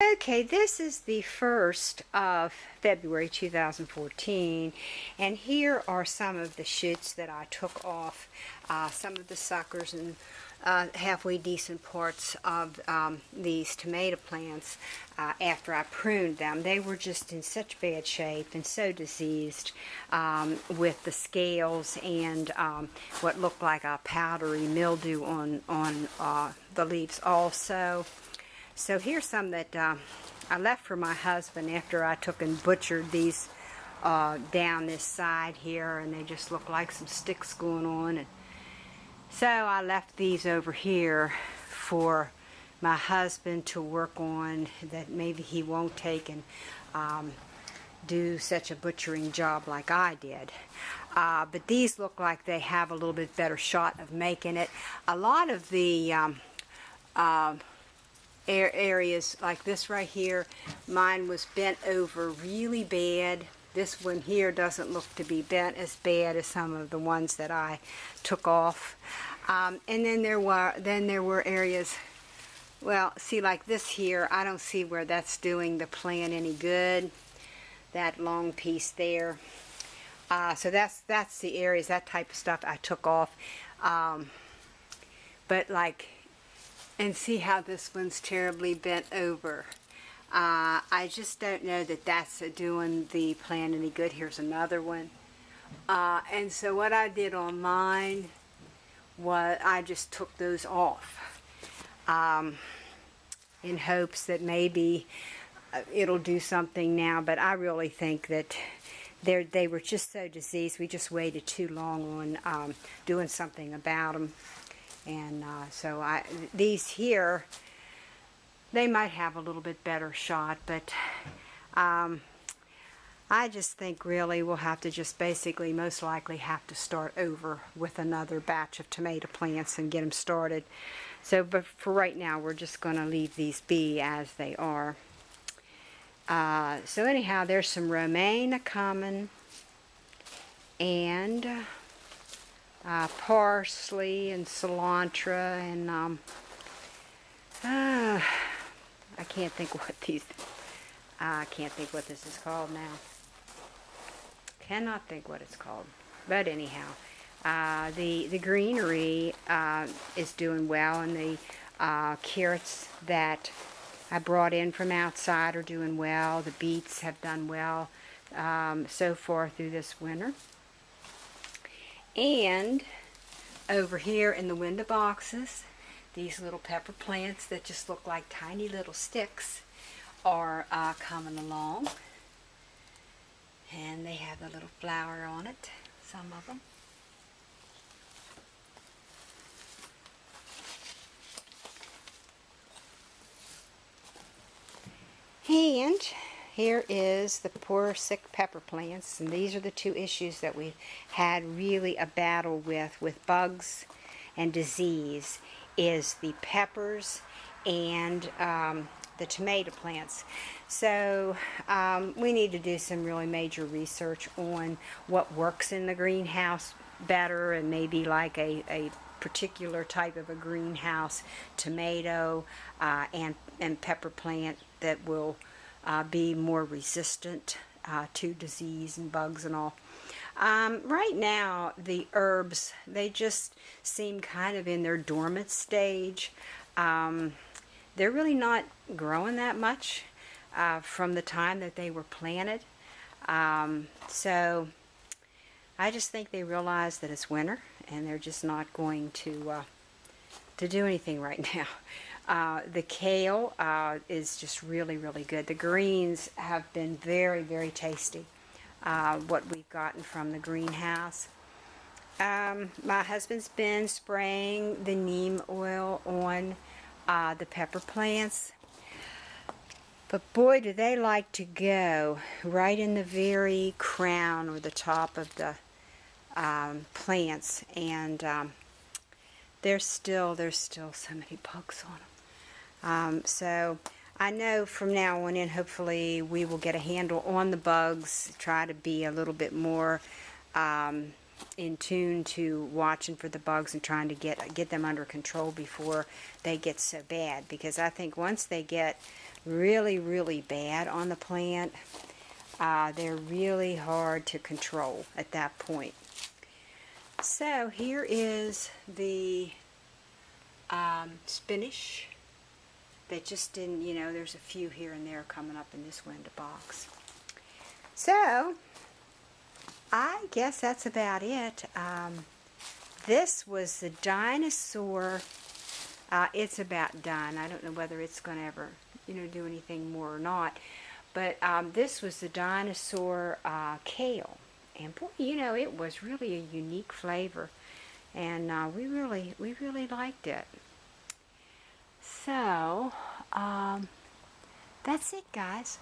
Okay, this is the 1st of February 2014, and here are some of the shoots that I took off, some of the suckers and halfway decent parts of these tomato plants after I pruned them. They were just in such bad shape and so diseased with the scales and what looked like a powdery mildew on the leaves also. So here's some that I left for my husband after I took and butchered these down this side here, and they just look like some sticks going on. And so I left these over here for my husband to work on, that maybe he won't take and do such a butchering job like I did. But these look like they have a little bit better shot of making it. A lot of the areas like this right here, mine was bent over really bad. This one here doesn't look to be bent as bad as some of the ones that I took off. And then there were areas, well, see, like this here, I don't see where that's doing the plant any good, that long piece there. So that's the areas, that type of stuff I took off. But like, and see how this one's terribly bent over. I just don't know that that's doing the plant any good. Here's another one. And so what I did on mine was I just took those off in hopes that maybe it'll do something now. But I really think that they were just so diseased. We just waited too long on doing something about them. And so these here, they might have a little bit better shot, but I just think really we'll have to just basically most likely have to start over with another batch of tomato plants and get them started. So, but for right now, we're just going to leave these be as they are. So anyhow, there's some romaine common and parsley and cilantro and I can't think what these, I can't think what this is called now. Cannot think what it's called. But anyhow, the greenery is doing well, and the carrots that I brought in from outside are doing well. The beets have done well so far through this winter. And over here in the window boxes, these little pepper plants that just look like tiny little sticks are coming along. And they have the little flower on it, some of them. And here is the poor sick pepper plants, and these are the two issues that we've had really a battle with bugs and disease, is the peppers and the tomato plants. So we need to do some really major research on what works in the greenhouse better, and maybe like a particular type of a greenhouse tomato and pepper plant that will be more resistant to disease and bugs and all. Right now, the herbs, they just seem kind of in their dormant stage. They're really not growing that much from the time that they were planted. So I just think they realize that it's winter, and they're just not going to do anything right now. The kale is just really, really good. The greens have been very, very tasty, what we've gotten from the greenhouse. My husband's been spraying the neem oil on the pepper plants. But boy, do they like to go right in the very crown or the top of the plants, and there's still so many bugs on them. So I know from now on in, hopefully we will get a handle on the bugs, try to be a little bit more in tune to watching for the bugs and trying to get them under control before they get so bad, because I think once they get really bad on the plant, they're really hard to control at that point. So here is the spinach. They just didn't, there's a few here and there coming up in this window box. So I guess that's about it. This was the dinosaur. It's about done. I don't know whether it's going to ever, do anything more or not. But this was the dinosaur kale. And boy, it was really a unique flavor. And we really liked it. So, that's it, guys.